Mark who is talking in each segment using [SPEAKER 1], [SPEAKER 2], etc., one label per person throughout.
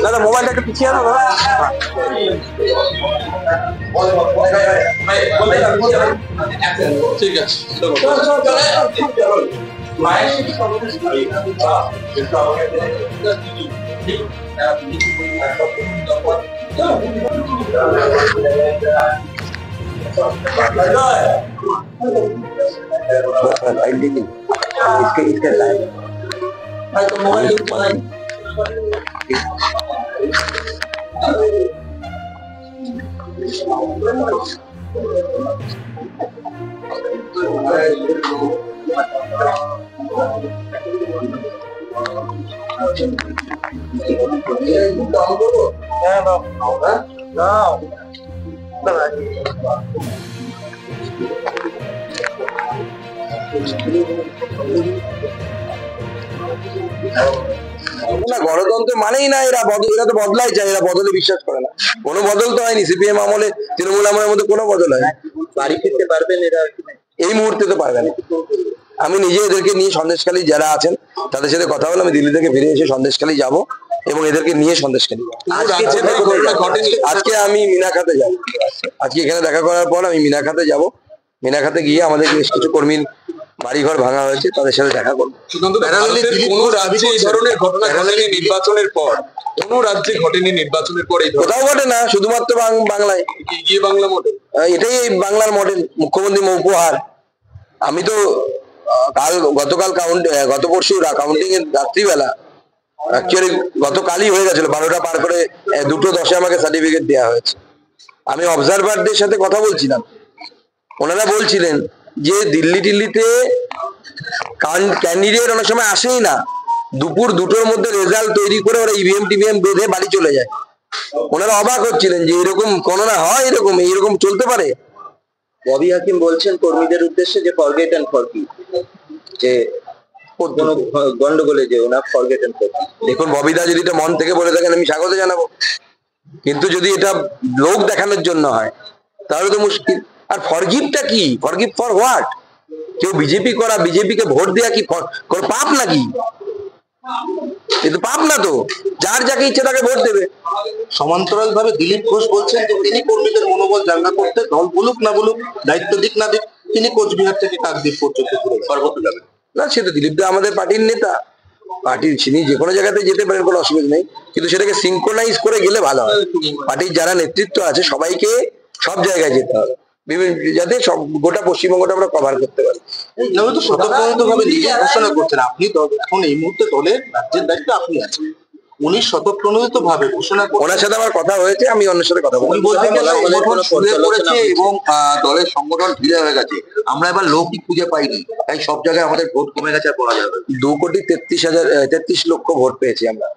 [SPEAKER 1] দাদা মোবাইলটা একটু পিছিয়ে আনো ঠিক আছে इसके लाइव तो मोबाइल না গণতন্ত্র মানেই না এরা তো বদলাই চায়, এরা বদলে বিশ্বাস করে না। কোনো বদল তো হয়নি সিপিএম আমলে, তৃণমূল আমলের মধ্যে কোনো বদল হয়। বাড়ি ফিরতে পারবেন এরা? এই মুহূর্তে তো পারবে না। আমি নিজে এদেরকে নিয়ে সন্দেশখালী যারা আছেন তাদের সাথে কথা বলে আমি দিল্লি থেকে ফিরে এসে সন্দেশখালী যাবো এবং এদেরকে নিয়ে সন্দেশখালী। আজকে আমি মিনাখাতে যাবো। আজকে এখানে দেখা করার পর আমি মিনাখাতে যাবো। মিনাখাতে গিয়ে আমাদের বেশ কিছু কর্মীর বাড়িঘর ভাঙা হয়েছে, তাদের সাথে দেখা করবো। নির্বাচনের পর কোন রাজ্যে ঘটেনি, নির্বাচনের পরে কোথাও ঘটে না, শুধুমাত্র বাংলায়। বাংলা মডেল, এটাই বাংলার মডেল, মুখ্যমন্ত্রী উপহার। আমি তো গত পরশু কাউন্টিং এর রাত্রিবেলা, অ্যাকচুয়ালি গতকালই হয়ে গেছিল, 12টা পার করে 2:10 আমাকে সার্টিফিকেট দেওয়া হয়েছে। আমি অবজারভারদের সাথে কথা বলছিলাম, ওনারা বলছিলেন যে দিল্লিতে ক্যান্ডিডেট অনেক সময় আসেই না, দুপুর 2টোর মধ্যে রেজাল্ট তৈরি করে ওরা ইভিএম টিভিএম বেঁধে বাড়ি চলে যায়। ওনারা অবাক হচ্ছিলেন যে এরকম কোনো না হয়, এরকম চলতে পারে। ববি হাকিম বলছেন কর্মীদের উদ্দেশ্যে যে ফরগেট এন্ড ফরগিভ, যে কোনো গন্ডগোলে যে ওনা ফরগেট এন্ড ফরগিভ। দেখুন ববিদা যদি এটা মন থেকে বলে থাকেন আমি স্বাগত জানাবো, কিন্তু যদি এটা লোক দেখানোর জন্য হয় তাহলে তো মুশকিল। আর ফরগিভটা কি? Forgive for what? কেউ বিজেপিকে ভোট দেওয়া কি পাপ নাকি? কিন্তু পাপ না তো, যার যাকে ইচ্ছে তাকে ভোট দেবে।
[SPEAKER 2] সমান্তরাল ভাবে দিলীপ ঘোষ বলছেন যে তিনি কর্মীদের মনোবল জাঙ্গা করতে দল বলুক না বলুক, দায়িত্ব দিক না দিক, তিনি কোচবিহার থেকে কাকদ্বীপ পর্যন্ত সর্বত্র যাবেন।
[SPEAKER 1] না সেটা দিলীপ দা আমাদের পার্টির নেতা, পার্টির তিনি যে কোনো জায়গাতে যেতে পারেন, কোনো অসুবিধা নেই, কিন্তু সেটাকে সিঙ্ক্রোনাইজ করে গেলে ভালো হয়। পার্টির যারা নেতৃত্ব আছে সবাইকে সব জায়গায় যেতে হবে, যাতে সব গোটা পশ্চিমবঙ্গটা আমরা কভার করতে পারি।
[SPEAKER 2] স্বতঃপ্রণোদিতভাবে নিজে ঘোষণা করছেন আপনি, এখন এই মুহূর্তে দলের রাজ্যের দায়িত্বে আপনি আছেন, উনি স্বতঃপ্রণোদিত ভাবে ঘোষণা,
[SPEAKER 1] ওনার সাথে আমার কথা হয়েছে, আমি ওনার সাথে কথা বলবো।
[SPEAKER 2] এবং দলের সংগঠন ঢিলে হয়ে গেছে, আমরা এবার লোকই খুঁজে পাইনি, তাই সব জায়গায় আমাদের ভোট কমে গেছে আর বলা যাবে।
[SPEAKER 1] 2,33,33 লক্ষ ভোট পেয়েছি আমরা,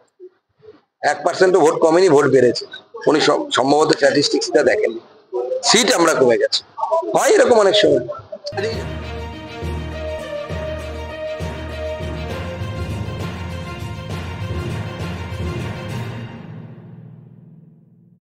[SPEAKER 1] 1% ভোট কমেনি, ভোট বেড়েছে। উনি সম্ভবত স্ট্যাটিস্টিক্সটা দেখেন, সিট আমরা কমে গেছে, হয় এরকম অনেক সময়।